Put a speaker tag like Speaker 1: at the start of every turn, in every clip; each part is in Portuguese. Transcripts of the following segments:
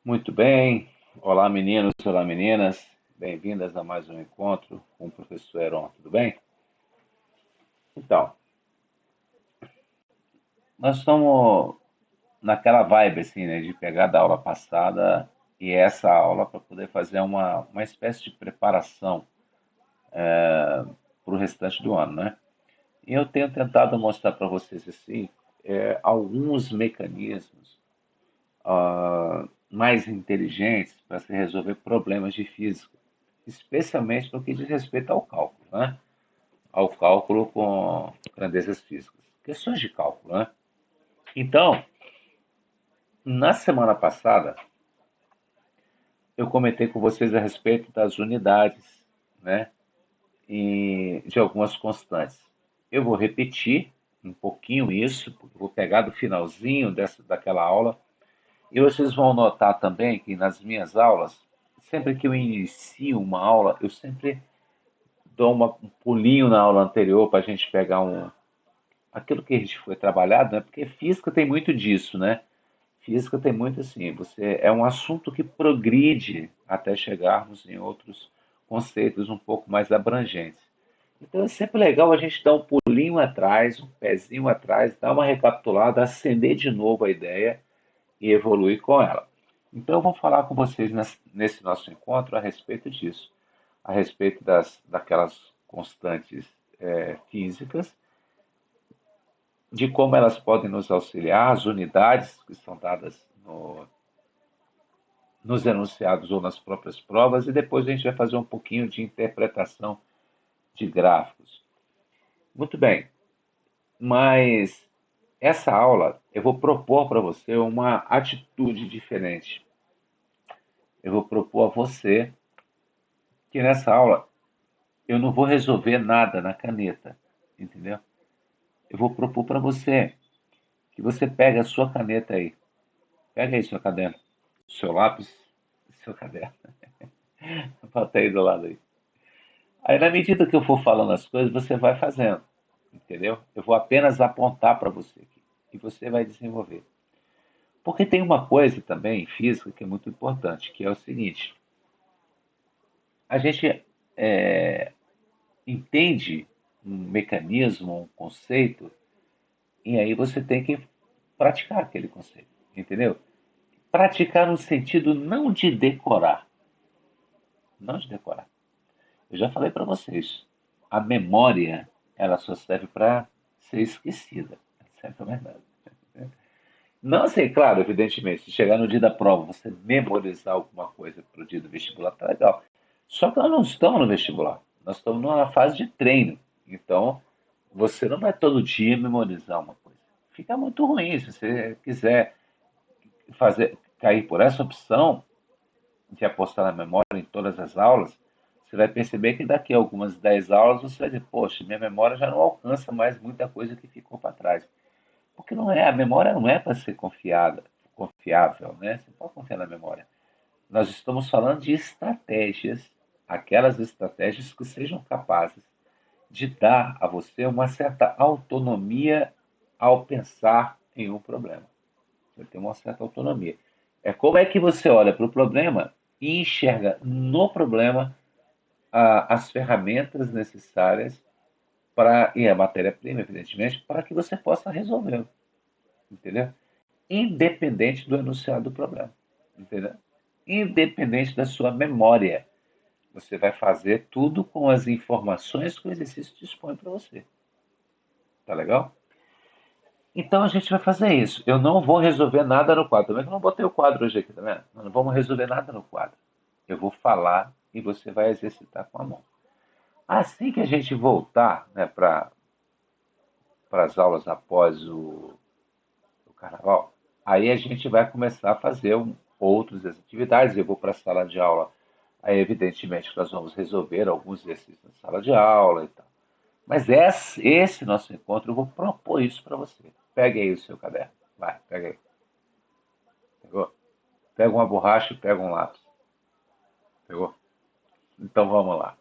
Speaker 1: Muito bem. Olá, meninos, olá, meninas. Bem-vindas a mais um encontro com o professor Heron. Tudo bem? Então, nós estamos naquela vibe, assim, né, de pegar da aula passada e essa aula para poder fazer uma espécie de preparação para o restante do ano, né? E eu tenho tentado mostrar para vocês, assim, alguns mecanismos mais inteligentes para se resolver problemas de física, especialmente no que diz respeito ao cálculo, né? Ao cálculo com grandezas físicas. Questões de cálculo, né? Então, na semana passada, eu comentei com vocês a respeito das unidades, né? E de algumas constantes. Eu vou repetir um pouquinho isso, porque vou pegar do finalzinho daquela aula, e vocês vão notar também que nas minhas aulas, sempre que eu inicio uma aula, eu sempre dou um pulinho na aula anterior para a gente pegar aquilo que a gente foi trabalhado, né? Porque física tem muito disso, né? Física tem muito assim, é um assunto que progride até chegarmos em outros conceitos um pouco mais abrangentes. Então é sempre legal a gente dar um pulinho atrás, um pezinho atrás, dar uma recapitulada, acender de novo a ideia e evoluir com ela. Então eu vou falar com vocês nesse nosso encontro a respeito disso, a respeito daquelas constantes físicas, de como elas podem nos auxiliar, as unidades que são dadas nos enunciados ou nas próprias provas, e depois a gente vai fazer um pouquinho de interpretação de gráficos. Muito bem, mas essa aula eu vou propor para você uma atitude diferente. Eu vou propor a você que nessa aula eu não vou resolver nada na caneta, entendeu? Eu vou propor para você que você pegue a sua caneta aí, pega aí seu caderno, seu lápis, seu caderno, bota aí do lado aí. Aí, na medida que eu for falando as coisas, você vai fazendo, entendeu? Eu vou apenas apontar para você aqui e você vai desenvolver. Porque tem uma coisa também em física que é muito importante, que é o seguinte: a gente é, entende um mecanismo, um conceito, e aí você tem que praticar aquele conceito, entendeu? Praticar no sentido não de decorar, não de decorar. Eu já falei para vocês, a memória ela só serve para ser esquecida, essa é a verdade. Não assim, claro, evidentemente, se chegar no dia da prova, você memorizar alguma coisa para o dia do vestibular, tá legal. Só que nós não estamos no vestibular, nós estamos numa fase de treino. Então, você não vai todo dia memorizar uma coisa. Fica muito ruim. Se você quiser cair por essa opção de apostar na memória em todas as aulas, você vai perceber que daqui a algumas 10 aulas você vai dizer, poxa, minha memória já não alcança mais muita coisa que ficou para trás. Porque não é, a memória não é para ser confiável, né? Você não pode confiar na memória. Nós estamos falando de estratégias, aquelas estratégias que sejam capazes de dar a você uma certa autonomia ao pensar em um problema. Você tem uma certa autonomia. É como é que você olha para o problema e enxerga no problema as ferramentas necessárias e a matéria-prima, evidentemente, para que você possa resolvê-lo, entendeu? Independente do enunciado do problema, entendeu? Independente da sua memória. Você vai fazer tudo com as informações que o exercício dispõe para você. Tá legal? Então a gente vai fazer isso. Eu não vou resolver nada no quadro. Também que eu não botei o quadro hoje aqui, tá vendo? Nós não vamos resolver nada no quadro. Eu vou falar e você vai exercitar com a mão. Assim que a gente voltar, né, para as aulas após o carnaval, aí a gente vai começar a fazer outras atividades. Eu vou para a sala de aula. Aí, evidentemente, nós vamos resolver alguns exercícios na sala de aula e tal. Mas esse nosso encontro, eu vou propor isso para você. Pegue aí o seu caderno. Vai, pega aí. Pegou? Pega uma borracha e pega um lápis. Pegou? Então vamos lá.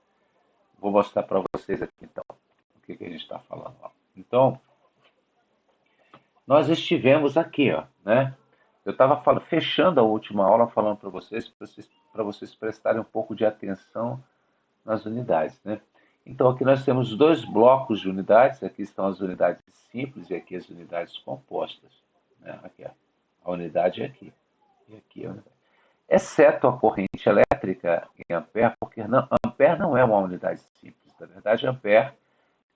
Speaker 1: Vou mostrar para vocês aqui então o que a gente está falando. Ó. Então, nós estivemos aqui, ó, né? eu estava fechando a última aula falando para vocês prestarem um pouco de atenção nas unidades, né? Então, aqui nós temos dois blocos de unidades. Aqui estão as unidades simples e aqui as unidades compostas, né? Aqui, ó, a unidade é aqui. E aqui a unidade. Exceto a corrente elétrica em ampere, porque ampere não é uma unidade simples. Na verdade, ampere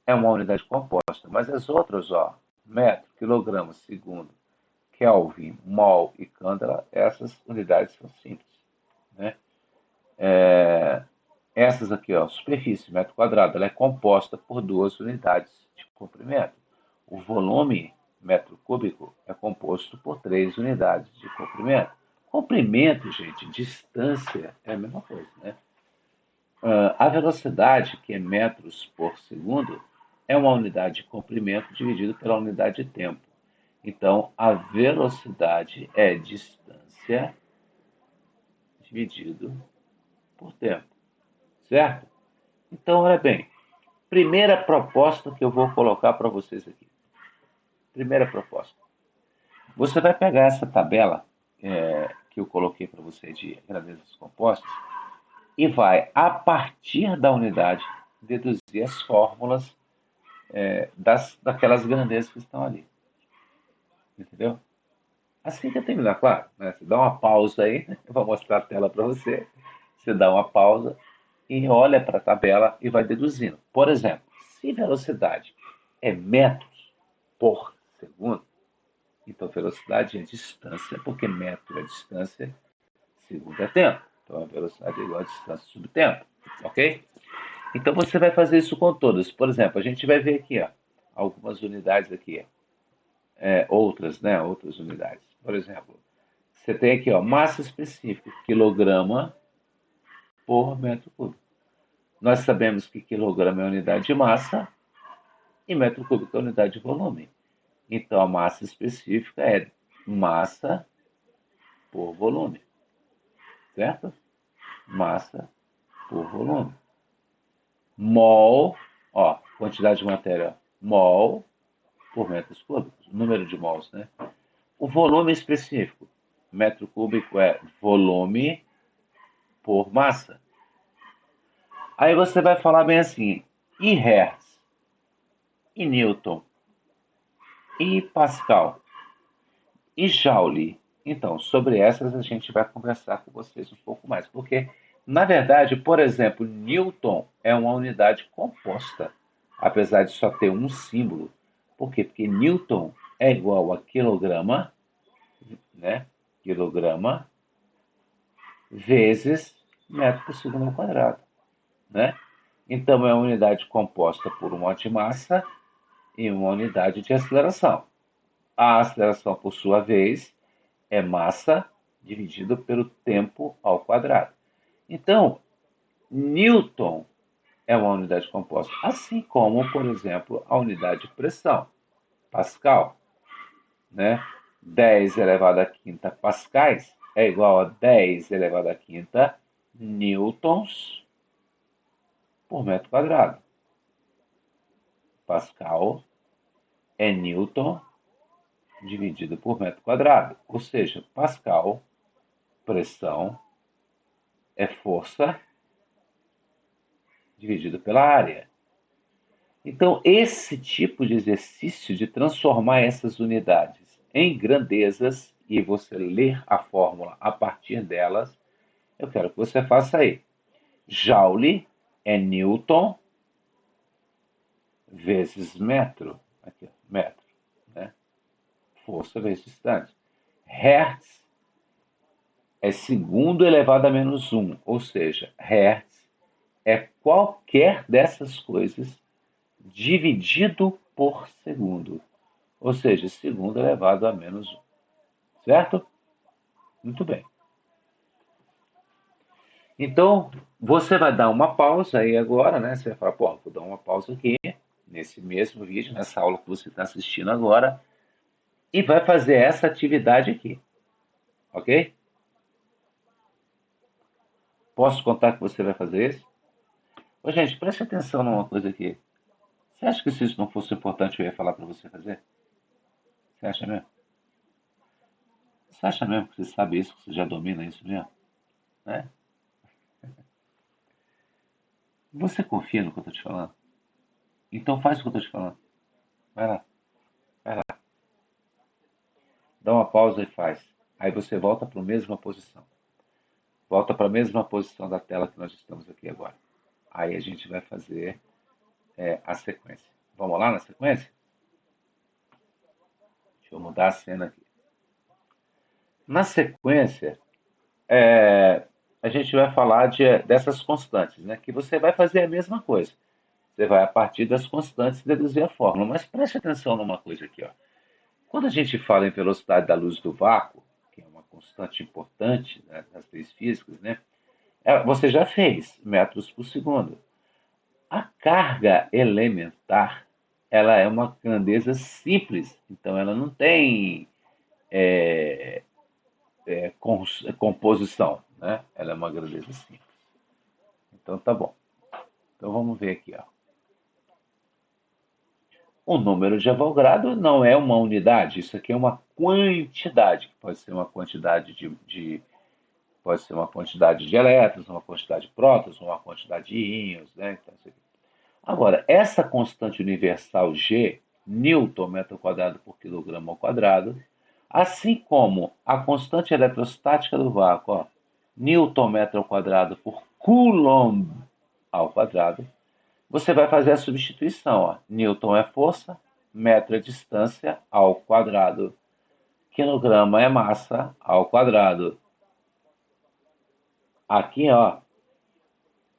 Speaker 1: é uma unidade composta. Mas as outras, ó, metro, quilograma, segundo, Kelvin, mol e candela, essas unidades são simples, né? Essas aqui, ó, superfície, metro quadrado, ela é composta por duas unidades de comprimento. O volume, metro cúbico, é composto por três unidades de comprimento. Comprimento, gente, distância é a mesma coisa, né? A velocidade, que é metros por segundo, é uma unidade de comprimento dividido pela unidade de tempo. Então, a velocidade é distância dividido por tempo, certo? Então, olha bem, primeira proposta que eu vou colocar para vocês aqui. Primeira proposta. Você vai pegar essa tabela que eu coloquei para você de grandezas compostas e vai, a partir da unidade, deduzir as fórmulas daquelas grandezas que estão ali. Entendeu? Assim que eu terminar, claro, né? Você dá uma pausa aí, eu vou mostrar a tela para você. Você dá uma pausa e olha para a tabela e vai deduzindo. Por exemplo, se velocidade é metros por segundo, então velocidade é distância, porque metro é distância, segundo é tempo. Então a velocidade é igual a distância sobre tempo, ok? Então você vai fazer isso com todas. Por exemplo, a gente vai ver aqui, ó, algumas unidades aqui, outras, né, outras unidades. Por exemplo, você tem aqui, ó, massa específica, quilograma por metro cúbico. Nós sabemos que quilograma é unidade de massa e metro cúbico é unidade de volume. Então, a massa específica é massa por volume, certo? Massa por volume. Mol, ó, quantidade de matéria, mol por metros cúbicos, número de mols, né? O volume específico, metro cúbico é volume por massa. Aí você vai falar bem assim, e Hertz, e Newton, e Pascal, e Joule. Então, sobre essas a gente vai conversar com vocês um pouco mais, porque, na verdade, por exemplo, Newton é uma unidade composta, apesar de só ter um símbolo. Por quê? Porque Newton é igual a quilograma, né? Quilograma vezes metro por segundo ao quadrado, né? Então, é uma unidade composta por uma de massa e uma unidade de aceleração. A aceleração, por sua vez, é massa dividido pelo tempo ao quadrado. Então, Newton é uma unidade composta, assim como, por exemplo, a unidade de pressão, Pascal, né? 10 elevado à quinta pascais é igual a 10 elevado à quinta newtons por metro quadrado. Pascal é newton dividido por metro quadrado. Ou seja, Pascal, pressão, é força dividido pela área. Então, esse tipo de exercício de transformar essas unidades em grandezas e você ler a fórmula a partir delas, eu quero que você faça aí. Joule é Newton vezes metro. Aqui, metro, né? Força vezes distância. Hertz é segundo elevado a menos 1, ou seja, Hertz é qualquer dessas coisas dividido por segundo, ou seja, segundo elevado a menos 1, certo? Muito bem. Então, você vai dar uma pausa aí agora, né? Você vai falar, pô, vou dar uma pausa aqui, nesse mesmo vídeo, nessa aula que você está assistindo agora, e vai fazer essa atividade aqui, ok? Posso contar que você vai fazer isso? Ô, gente, preste atenção numa coisa aqui. Você acha que se isso não fosse importante eu ia falar para você fazer? Você acha mesmo? Você acha mesmo que você sabe isso, que você já domina isso mesmo? Né? Você confia no que eu estou te falando? Então faz o que eu estou te falando. Vai lá, vai lá. Dá uma pausa e faz. Aí você volta para a mesma posição. Volta para a mesma posição da tela que nós estamos aqui agora. Aí a gente vai fazer a sequência. Vamos lá na sequência? Deixa eu mudar a cena aqui. Na sequência, a gente vai falar dessas constantes, né? Que você vai fazer a mesma coisa. Você vai, a partir das constantes, deduzir a fórmula. Mas preste atenção numa coisa aqui. Ó. Quando a gente fala em velocidade da luz do vácuo, que é uma constante importante, né, nas leis físicas, né? Você já fez metros por segundo. A carga elementar, ela é uma grandeza simples, então ela não tem composição, né? Ela é uma grandeza simples. Então tá bom. Então vamos ver aqui, ó. O número de Avogadro não é uma unidade, isso aqui é uma quantidade, que pode ser uma quantidade pode ser uma quantidade de elétrons, uma quantidade de prótons, uma quantidade de íons, né? Então, agora, essa constante universal G, Newton metro quadrado por quilograma ao quadrado, assim como a constante eletrostática do vácuo, ó, Newton metro ao quadrado por Coulomb ao quadrado, você vai fazer a substituição. Ó. Newton é força, metro é distância ao quadrado, quilograma é massa ao quadrado. Aqui, ó,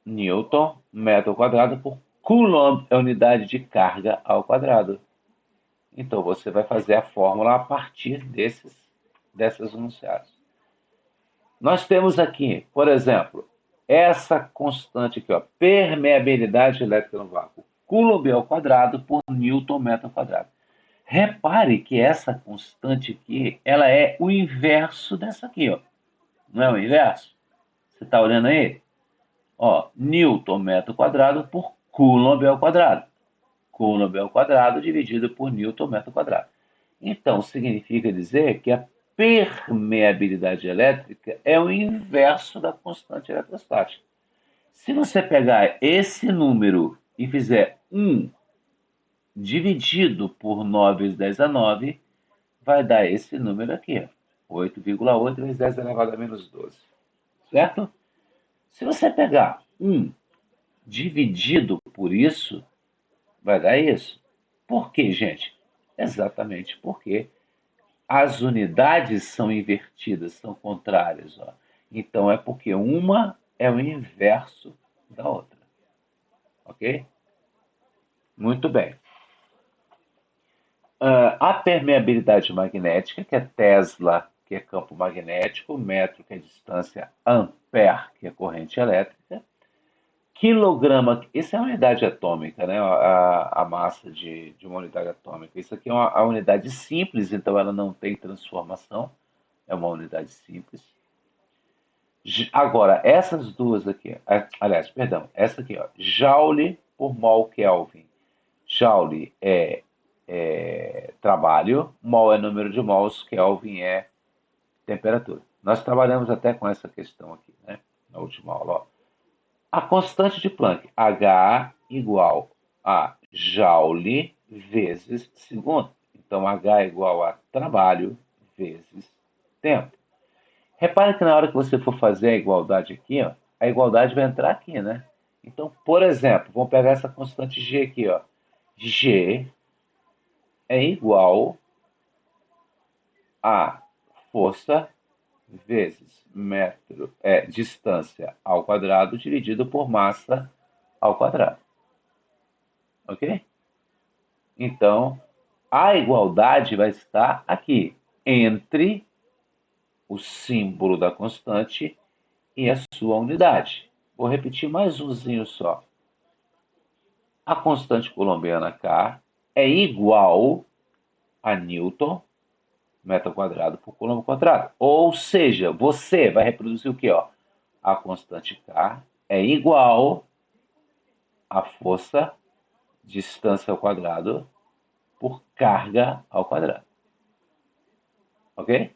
Speaker 1: Newton metro ao quadrado por Coulomb é unidade de carga ao quadrado. Então você vai fazer a fórmula a partir dessas enunciados. Nós temos aqui, por exemplo, essa constante aqui, ó, permeabilidade elétrica no vácuo. Coulomb ao quadrado por Newton metro ao quadrado. Repare que essa constante aqui, ela é o inverso dessa aqui, ó. Não é o inverso? Você está olhando aí? Ó, Newton metro quadrado por Coulomb ao quadrado. Coulomb ao quadrado dividido por Newton metro quadrado. Então, significa dizer que a permeabilidade elétrica é o inverso da constante eletrostática. Se você pegar esse número e fizer 1 dividido por 9 vezes 10 a 9, vai dar esse número aqui, 8,8 vezes 10 elevado a menos 12. Certo? Se você pegar 1 dividido por isso, vai dar isso. Por quê, gente? Exatamente porque as unidades são invertidas, são contrárias. Ó. Então é porque uma é o inverso da outra. Ok? Muito bem. A permeabilidade magnética, que é Tesla, que é campo magnético, metro, que é distância, ampere, que é corrente elétrica, quilograma, isso é a unidade atômica, né? A massa de uma unidade atômica. Isso aqui é a unidade simples, então ela não tem transformação, é uma unidade simples. Agora, essas duas aqui, aliás, perdão, essa aqui, ó, Joule por mol Kelvin. Joule é trabalho, mol é número de mols, Kelvin é temperatura. Nós trabalhamos até com essa questão aqui, né? Na última aula. Ó. A constante de Planck, H igual a Joule vezes segundo. Então, H é igual a trabalho vezes tempo. Repare que na hora que você for fazer a igualdade aqui, ó, a igualdade vai entrar aqui, né? Então, por exemplo, vamos pegar essa constante G aqui, ó. G é igual a força vezes metro, distância ao quadrado dividido por massa ao quadrado. Ok? Então, a igualdade vai estar aqui, entre o símbolo da constante e a sua unidade. Vou repetir mais umzinho só. A constante colombiana K é igual a Newton metro quadrado por coulomb quadrado. Ou seja, você vai reproduzir o quê? Ó? A constante K é igual a força distância ao quadrado por carga ao quadrado. Ok?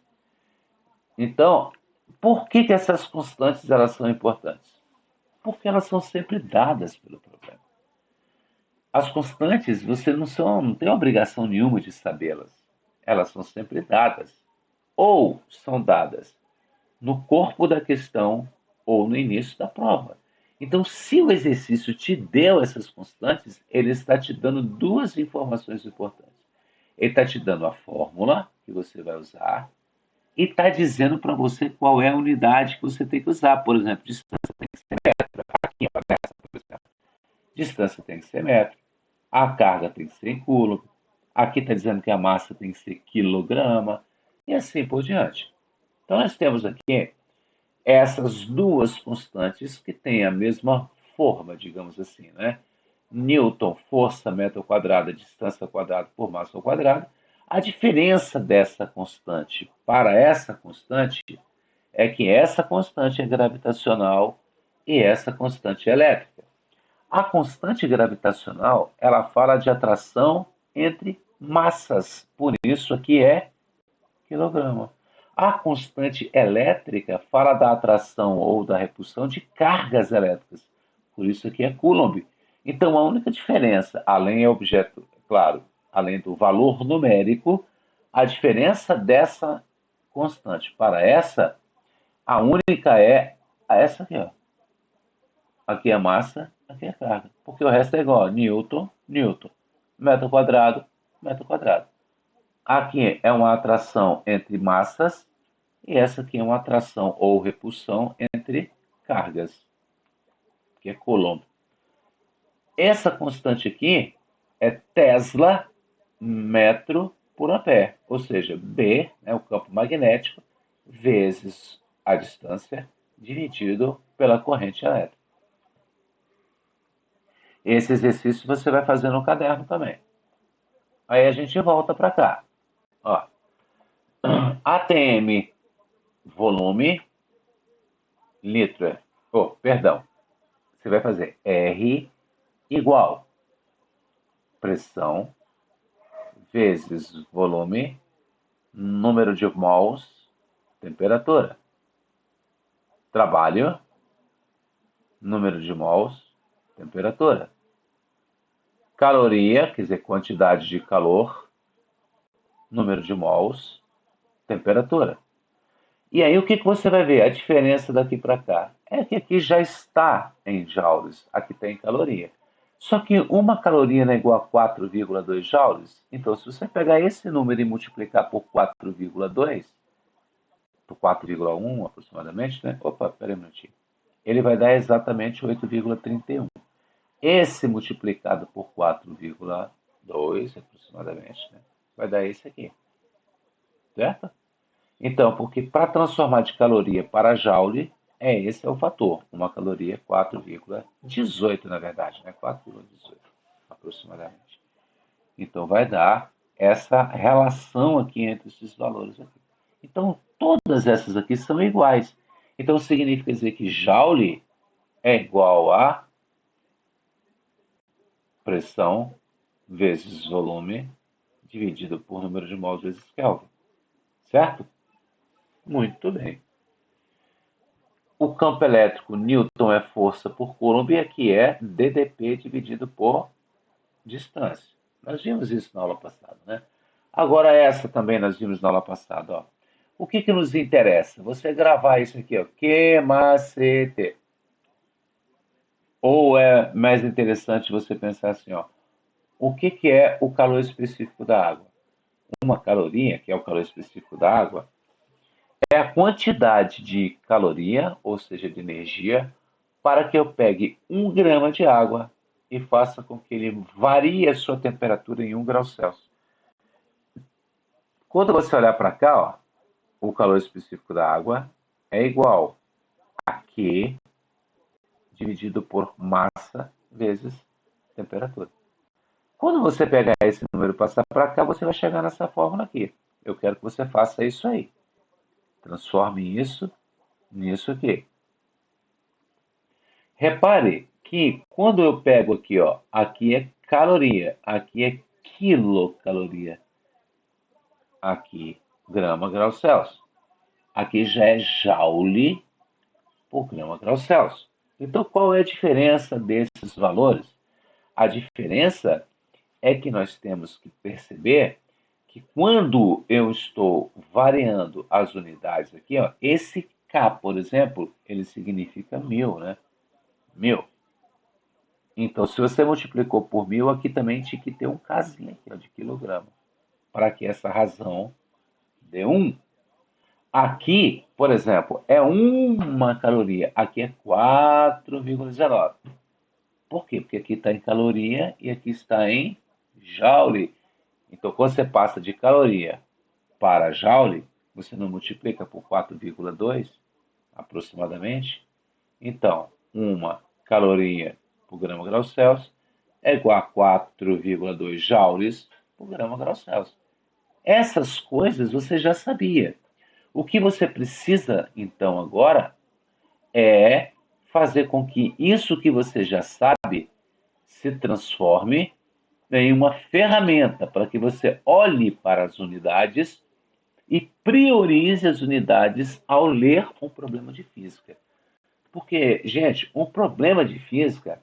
Speaker 1: Então, por que essas constantes elas são importantes? Porque elas são sempre dadas pelo problema. As constantes, você não tem obrigação nenhuma de sabê-las. Elas são sempre dadas. Ou são dadas no corpo da questão ou no início da prova. Então, se o exercício te deu essas constantes, ele está te dando duas informações importantes. Ele está te dando a fórmula que você vai usar e está dizendo para você qual é a unidade que você tem que usar. Por exemplo, distância tem que ser metro. Aqui, ó, nessa, por exemplo. Distância tem que ser metro. A carga tem que ser em coulomb. Aqui está dizendo que a massa tem que ser quilograma. E assim por diante. Então, nós temos aqui essas duas constantes que têm a mesma forma, digamos assim, né? Newton, força metro quadrado, distância ao quadrado por massa ao quadrado. A diferença dessa constante para essa constante é que essa constante é gravitacional e essa constante é elétrica. A constante gravitacional, ela fala de atração entre massas, por isso aqui é quilograma. A constante elétrica fala da atração ou da repulsão de cargas elétricas, por isso aqui é Coulomb. Então a única diferença, além é objeto, claro, além do valor numérico, a diferença dessa constante para essa, a única é essa aqui, ó. Aqui é massa, aqui é carga. Porque o resto é igual. Newton, Newton. Metro quadrado, metro quadrado. Aqui é uma atração entre massas e essa aqui é uma atração ou repulsão entre cargas, que é Coulomb. Essa constante aqui é Tesla metro por ampere, ou seja, B, né, o campo magnético, vezes a distância, dividido pela corrente elétrica. Esse exercício você vai fazer no caderno também. Aí a gente volta para cá. Ó, ATM, volume, litro. Oh, perdão. Você vai fazer R igual pressão vezes volume, número de mols, temperatura. Trabalho, número de mols, temperatura. Caloria, quer dizer, quantidade de calor, número de mols, temperatura. E aí o que você vai ver? A diferença daqui para cá é que aqui já está em joules, aqui tem caloria. Só que uma caloria não é igual a 4,2 joules. Então, se você pegar esse número e multiplicar por 4,2, por 4,1 aproximadamente, né? Opa, peraí um minutinho. Ele vai dar exatamente 8,31. Esse multiplicado por 4,2 aproximadamente, né? Vai dar esse aqui. Certo? Então, porque para transformar de caloria para joule, esse é o fator. Uma caloria é 4,18, na verdade, né? 4,18 aproximadamente. Então, vai dar essa relação aqui entre esses valores aqui. Então, todas essas aqui são iguais. Então, significa dizer que joule é igual a pressão vezes volume dividido por número de mols vezes Kelvin. Certo? Muito bem. O campo elétrico Newton é força por Coulomb e aqui é DDP dividido por distância. Nós vimos isso na aula passada, né? Agora essa também nós vimos na aula passada, ó. O que nos interessa? Você gravar isso aqui, ó. Q macete. Ou é mais interessante você pensar assim, ó. O que é o calor específico da água? Uma caloria, que é o calor específico da água, é a quantidade de caloria, ou seja, de energia, para que eu pegue 1 grama de água e faça com que ele varie a sua temperatura em 1 grau Celsius. Quando você olhar para cá, ó, o calor específico da água é igual a Q dividido por massa vezes temperatura. Quando você pegar esse número e passar para cá, você vai chegar nessa fórmula aqui. Eu quero que você faça isso aí. Transforme isso nisso aqui. Repare que quando eu pego aqui, ó, aqui é caloria, aqui é quilocaloria, aqui grama grau Celsius. Aqui já é joule por grama grau Celsius. Então, qual é a diferença desses valores? A diferença é que nós temos que perceber que quando eu estou variando as unidades aqui, ó, esse K, por exemplo, ele significa 1000, né? 1000. Então, se você multiplicou por 1000, aqui também tinha que ter um Kzinho aqui, ó, de quilograma, para que essa razão dê 1. Aqui, por exemplo, é uma caloria, aqui é 4,19. Por quê? Porque aqui está em caloria e aqui está em joule. Então, quando você passa de caloria para joule, você não multiplica por 4,2 aproximadamente? Então, uma caloria por grama grau Celsius é igual a 4,2 joules por grama grau Celsius. Essas coisas você já sabia. O que você precisa, então, agora é fazer com que isso que você já sabe se transforme em uma ferramenta para que você olhe para as unidades e priorize as unidades ao ler um problema de física. Porque, gente, o problema de física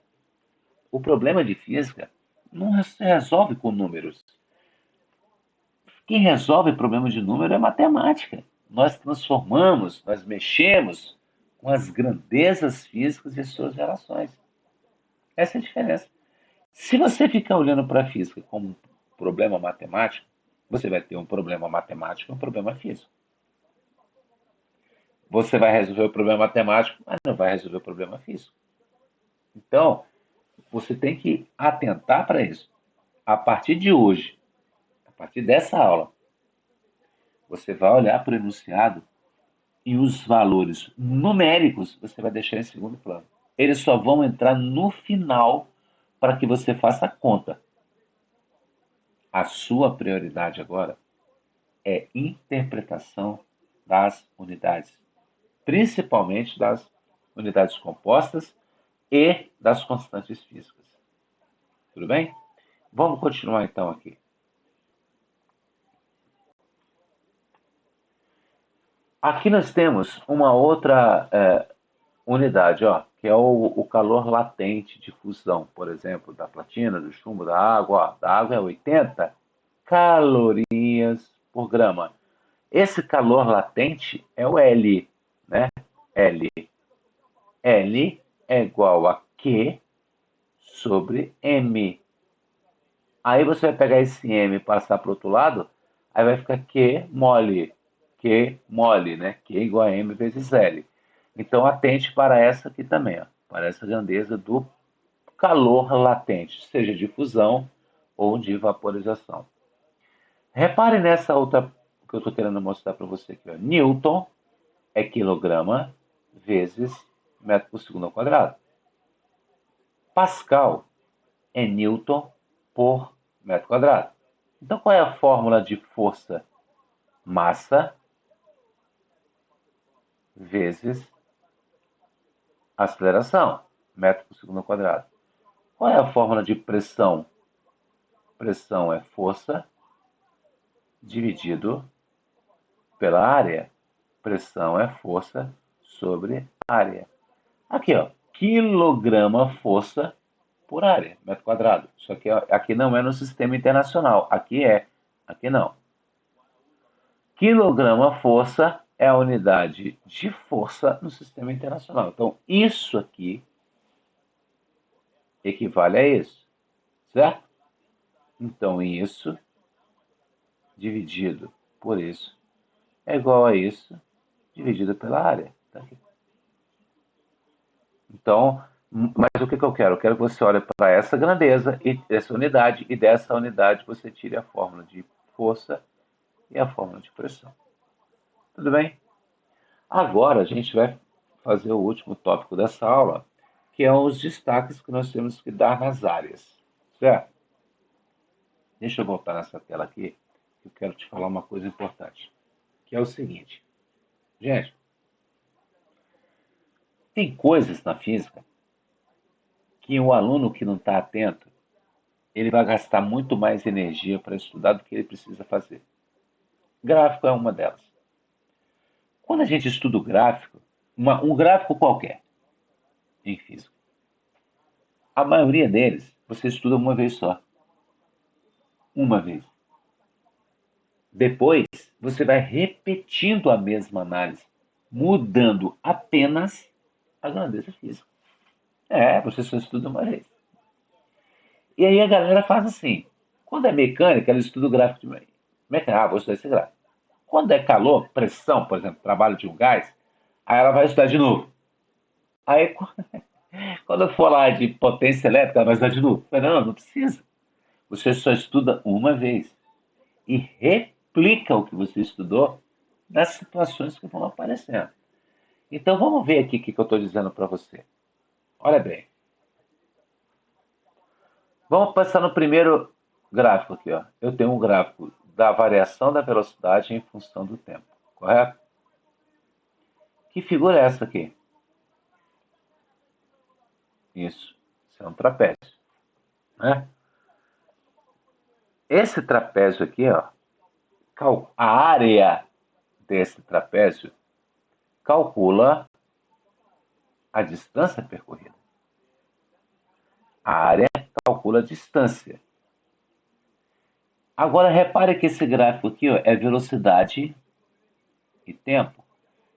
Speaker 1: não se resolve com números. Quem resolve problema de número é matemática. Nós transformamos, nós mexemos com as grandezas físicas e suas relações. Essa é a diferença. Se você ficar olhando para a física como um problema matemático, você vai ter um problema matemático e um problema físico. Você vai resolver o problema matemático, mas não vai resolver o problema físico. Então, você tem que atentar para isso. A partir de hoje, a partir dessa aula, você vai olhar para o enunciado e os valores numéricos você vai deixar em segundo plano. Eles só vão entrar no final para que você faça a conta. A sua prioridade agora é interpretação das unidades, principalmente das unidades compostas e das constantes físicas. Tudo bem? Vamos continuar então aqui. Aqui nós temos uma outra unidade, ó, que é o calor latente de fusão, por exemplo, da platina, do chumbo, da água. Ó, da água é 80 calorias por grama. Esse calor latente é o L, né? L. L é igual a Q sobre M. Aí você vai pegar esse M e passar para o outro lado, aí vai ficar Q mole. Q mole, né? Q igual a M vezes L. Então, atente para essa aqui também, ó, para essa grandeza do calor latente, seja de fusão ou de vaporização. Repare nessa outra que eu estou querendo mostrar para você aqui. Ó. Newton é quilograma vezes metro por segundo ao quadrado. Pascal é Newton por metro quadrado. Então, qual é a fórmula de força? Massa vezes aceleração, metro por segundo ao quadrado. Qual é a fórmula de pressão? Pressão é força dividido pela área. Pressão é força sobre área. Aqui, ó, quilograma força por área, metro quadrado. Só que aqui não é no sistema internacional. Aqui é, aqui não. Quilograma força é a unidade de força no sistema internacional. Então, isso aqui equivale a isso, certo? Então, isso dividido por isso é igual a isso dividido pela área. Tá aqui. Então, mas o que eu quero? Eu quero que você olhe para essa grandeza e essa unidade, e dessa unidade você tire a fórmula de força e a fórmula de pressão. Tudo bem? Agora a gente vai fazer o último tópico dessa aula, que é os destaques que nós temos que dar nas áreas. Certo? Deixa eu voltar nessa tela aqui, que eu quero te falar uma coisa importante, que é o seguinte. Gente, tem coisas na física que o aluno que não está atento, ele vai gastar muito mais energia para estudar do que ele precisa fazer. Gráfico é uma delas. Quando a gente estuda o gráfico, um gráfico qualquer, em física, a maioria deles você estuda uma vez só. Uma vez. Depois, você vai repetindo a mesma análise, mudando apenas a grandeza física. Você só estuda uma vez. E aí a galera faz assim. Quando é mecânica, ela estuda o gráfico de mecânica. Vou estudar esse gráfico. Quando é calor, pressão, por exemplo, trabalho de um gás, aí ela vai estudar de novo. Aí, quando eu for lá de potência elétrica, ela vai estudar de novo. Não, não precisa. Você só estuda uma vez e replica o que você estudou nas situações que vão aparecendo. Então vamos ver aqui o que eu estou dizendo para você. Olha bem. Vamos passar no primeiro gráfico aqui. Ó. Eu tenho um gráfico da variação da velocidade em função do tempo. Correto? Que figura é essa aqui? Isso é um trapézio. Né? Esse trapézio aqui, ó, a área desse trapézio calcula a distância percorrida. A área calcula a distância. Agora repare que esse gráfico aqui ó, é velocidade e tempo.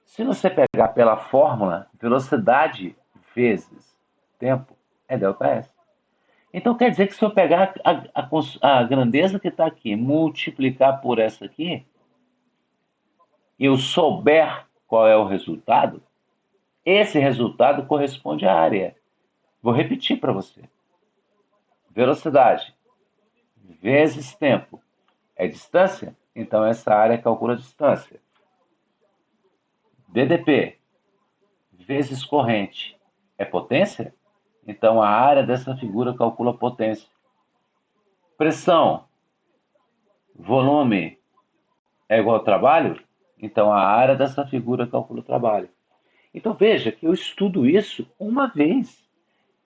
Speaker 1: Se você pegar pela fórmula, velocidade vezes tempo é ΔS. Então quer dizer que se eu pegar a grandeza que está aqui, multiplicar por essa aqui, e eu souber qual é o resultado, esse resultado corresponde à área. Vou repetir para você. Velocidade vezes tempo é distância, então essa área calcula a distância. DDP vezes corrente é potência, então a área dessa figura calcula a potência. Pressão, volume é igual ao trabalho, então a área dessa figura calcula o trabalho. Então veja que eu estudo isso uma vez.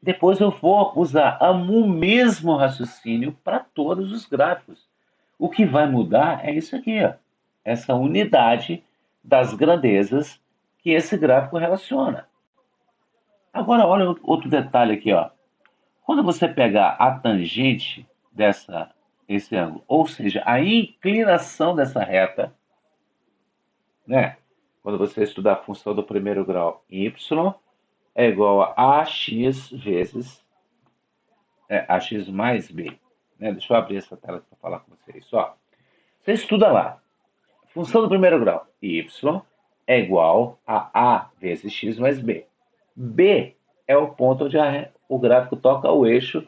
Speaker 1: Depois eu vou usar o mesmo raciocínio para todos os gráficos. O que vai mudar é isso aqui, ó, essa unidade das grandezas que esse gráfico relaciona. Agora, olha outro detalhe aqui. Ó. Quando você pegar a tangente esse ângulo, ou seja, a inclinação dessa reta, né? Quando você estudar a função do primeiro grau, y é igual a ax vezes ax mais b. Né? Deixa eu abrir essa tela para falar com vocês. Ó. Você estuda lá. Função do primeiro grau, y é igual a vezes x mais b. B é o ponto onde o gráfico toca o eixo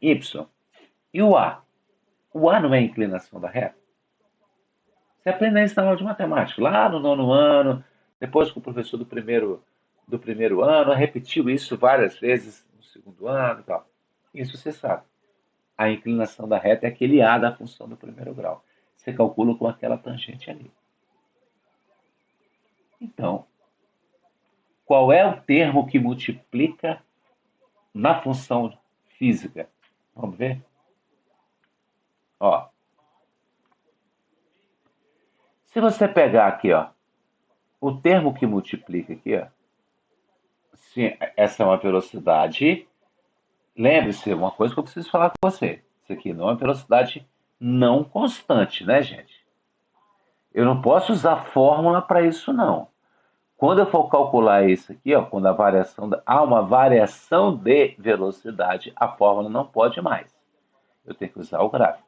Speaker 1: y. E o A? O A não é a inclinação da reta? Você aprende isso na aula de matemática, lá no nono ano, depois com o professor do primeiro ano, repetiu isso várias vezes no segundo ano e tal. Isso você sabe. A inclinação da reta é aquele A da função do primeiro grau. Você calcula com aquela tangente ali. Então, qual é o termo que multiplica na função física? Vamos ver? Ó, se você pegar aqui, ó, o termo que multiplica aqui, ó, se essa é uma velocidade, lembre-se, uma coisa que eu preciso falar com você. Isso aqui não é uma velocidade não constante, né, gente? Eu não posso usar fórmula para isso, não. Quando eu for calcular isso aqui, ó, quando há uma variação de velocidade, a fórmula não pode mais. Eu tenho que usar o gráfico.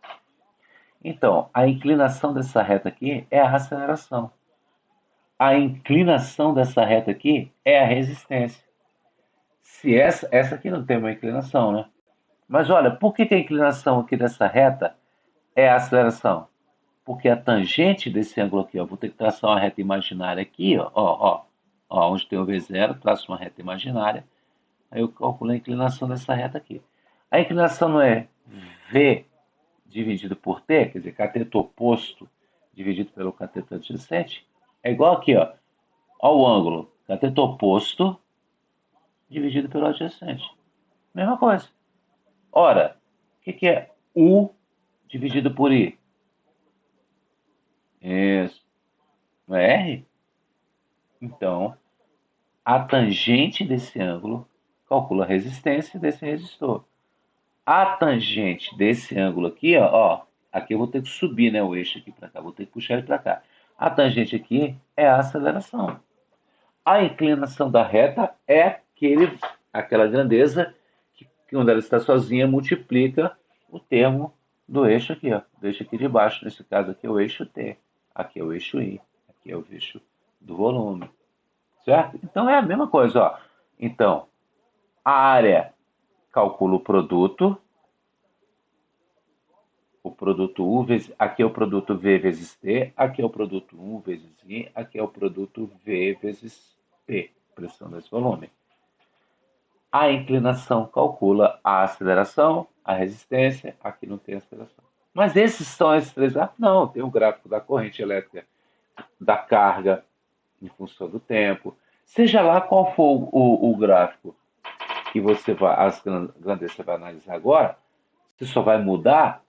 Speaker 1: Então, a inclinação dessa reta aqui é a aceleração. A inclinação dessa reta aqui é a resistência. Se essa aqui não tem uma inclinação, né? Mas olha, por que a inclinação aqui dessa reta é a aceleração? Porque a tangente desse ângulo aqui, ó, vou ter que traçar uma reta imaginária aqui, ó, onde tem o V0, traço uma reta imaginária, aí eu calculo a inclinação dessa reta aqui. A inclinação não é V dividido por T, quer dizer, cateto oposto dividido pelo cateto adjacente, é igual aqui, ó, ao ângulo cateto oposto dividido pelo adjacente. Mesma coisa. Ora, o que é U dividido por I? Isso. Não é R? Então, a tangente desse ângulo calcula a resistência desse resistor. A tangente desse ângulo aqui, aqui eu vou ter que subir, né, o eixo aqui para cá, vou ter que puxar ele para cá. A tangente aqui é a aceleração. A inclinação da reta é aquela grandeza que quando ela está sozinha multiplica o termo do eixo aqui, do eixo aqui de baixo. Nesse caso aqui é o eixo T, aqui é o eixo I, aqui é o eixo do volume, certo? Então é a mesma coisa, ó. Então, a área calcula o produto U vezes, aqui é o produto V vezes T, aqui é o produto 1 vezes I, aqui é o produto V vezes P, pressão desse volume. A inclinação calcula a aceleração, a resistência, aqui não tem aceleração. Mas esses são esses três gráficos? Não, tem o gráfico da corrente elétrica, da carga, em função do tempo. Seja lá qual for o gráfico que você vai, as grandezas você vai analisar agora, você só vai mudar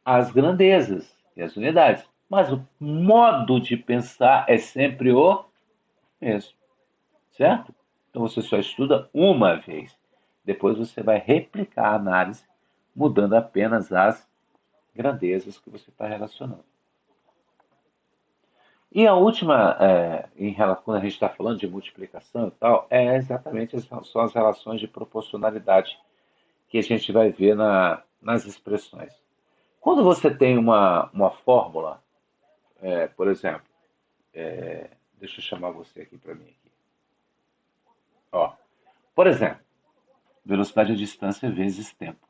Speaker 1: as grandezas e as unidades. Mas o modo de pensar é sempre o mesmo, certo? Então você só estuda uma vez. Depois você vai replicar a análise, mudando apenas as grandezas que você está relacionando. E a última, quando a gente está falando de multiplicação e tal, são as relações de proporcionalidade que a gente vai ver nas expressões. Quando você tem uma fórmula, por exemplo, deixa eu chamar você aqui para mim. Aqui. Ó, por exemplo, velocidade e distância vezes tempo.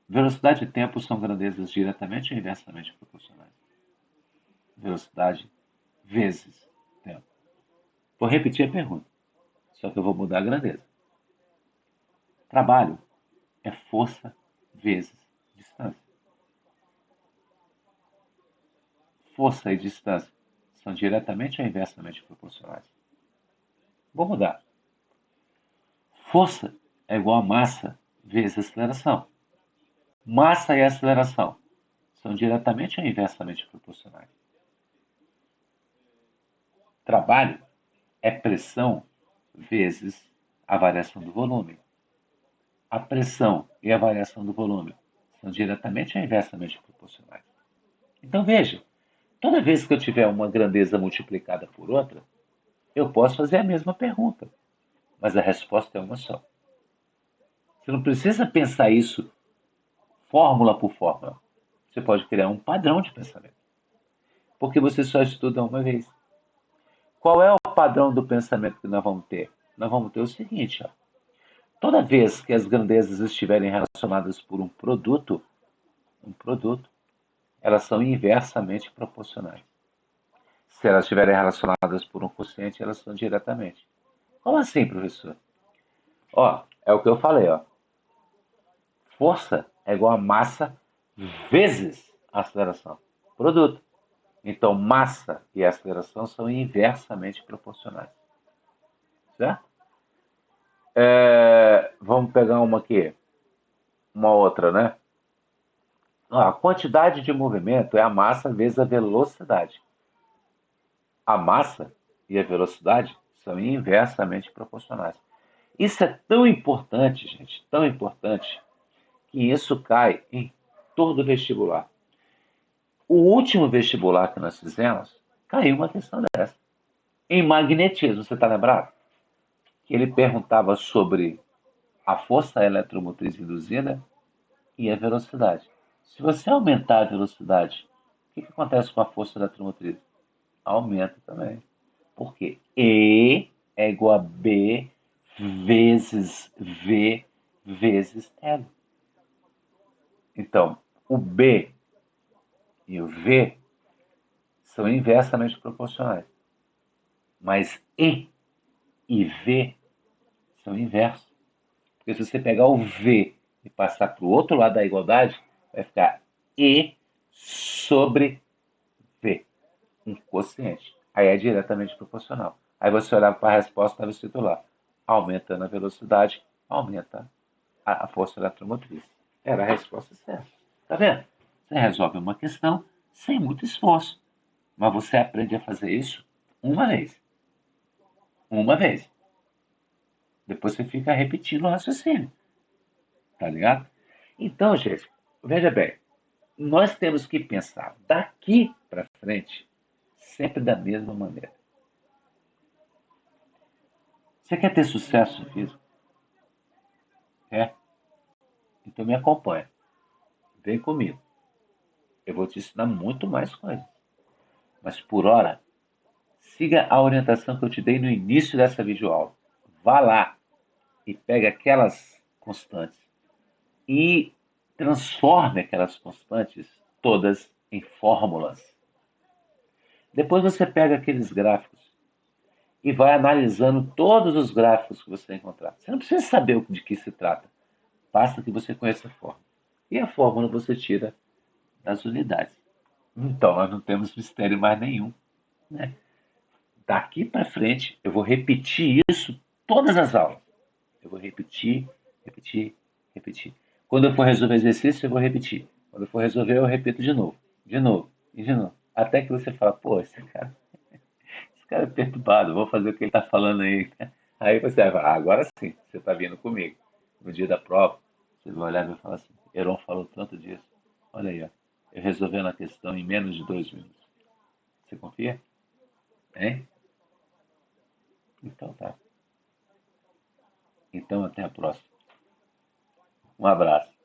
Speaker 1: Velocidade e tempo são grandezas diretamente ou inversamente proporcionais. Velocidade vezes tempo. Vou repetir a pergunta, só que eu vou mudar a grandeza. Trabalho é força vezes distância. Força e distância são diretamente ou inversamente proporcionais. Vou mudar. Força é igual a massa vezes aceleração. Massa e aceleração são diretamente ou inversamente proporcionais. Trabalho é pressão vezes a variação do volume. A pressão e a variação do volume são diretamente ou inversamente proporcionais. Então veja, toda vez que eu tiver uma grandeza multiplicada por outra, eu posso fazer a mesma pergunta, mas a resposta é uma só. Você não precisa pensar isso fórmula por fórmula. Você pode criar um padrão de pensamento, porque você só estuda uma vez. Qual é o padrão do pensamento que nós vamos ter? Nós vamos ter o seguinte, ó. Toda vez que as grandezas estiverem relacionadas por um produto, elas são inversamente proporcionais. Se elas estiverem relacionadas por um quociente, elas são diretamente. Como assim, professor? Ó, é o que eu falei, ó. Força é igual a massa vezes a aceleração. Produto. Então, massa e aceleração são inversamente proporcionais. Certo? Vamos pegar uma aqui. Uma outra, né? A quantidade de movimento é a massa vezes a velocidade. A massa e a velocidade são inversamente proporcionais. Isso é tão importante, gente, tão importante, que isso cai em todo vestibular. O último vestibular que nós fizemos, caiu uma questão dessa. Em magnetismo, você está lembrado? Que ele perguntava sobre a força eletromotriz induzida e a velocidade. Se você aumentar a velocidade, o que acontece com a força eletromotriz? Aumenta também. Por quê? E é igual a B vezes V vezes L. Então, o B e o V são inversamente proporcionais. Mas e V são inversos. Porque se você pegar o V e passar para o outro lado da igualdade, vai ficar E sobre V, um quociente. Aí é diretamente proporcional. Aí você olhava para a resposta, estava escrito lá. Aumentando a velocidade, aumenta a força eletromotriz. Era a resposta certa. Tá vendo? Você resolve uma questão sem muito esforço. Mas você aprende a fazer isso Uma vez. Uma vez. Depois você fica repetindo o raciocínio. Tá ligado? Então, gente, veja bem. Nós temos que pensar daqui para frente sempre da mesma maneira. Você quer ter sucesso no físico? É? Então me acompanha. Vem comigo. Eu vou te ensinar muito mais coisas. Mas por hora, siga a orientação que eu te dei no início dessa videoaula. Vá lá e pegue aquelas constantes e transforme aquelas constantes todas em fórmulas. Depois você pega aqueles gráficos e vai analisando todos os gráficos que você encontrar. Você não precisa saber de que se trata, basta que você conheça a fórmula. E a fórmula você tira das unidades. Então nós não temos mistério mais nenhum. Né? Daqui para frente eu vou repetir isso todas as aulas. Eu vou repetir, repetir, repetir. Quando eu for resolver exercício, eu vou repetir. Quando eu for resolver, eu repito de novo e de novo. Até que você fala, pô, esse cara é perturbado, vou fazer o que ele está falando aí. Aí você vai falar, agora sim, você está vindo comigo. No dia da prova, você vai olhar e vai falar assim, Heron falou tanto disso. Olha aí, ó, eu resolvendo a questão em menos de 2 minutos. Você confia? Hein? Então tá. Então até a próxima. Um abraço.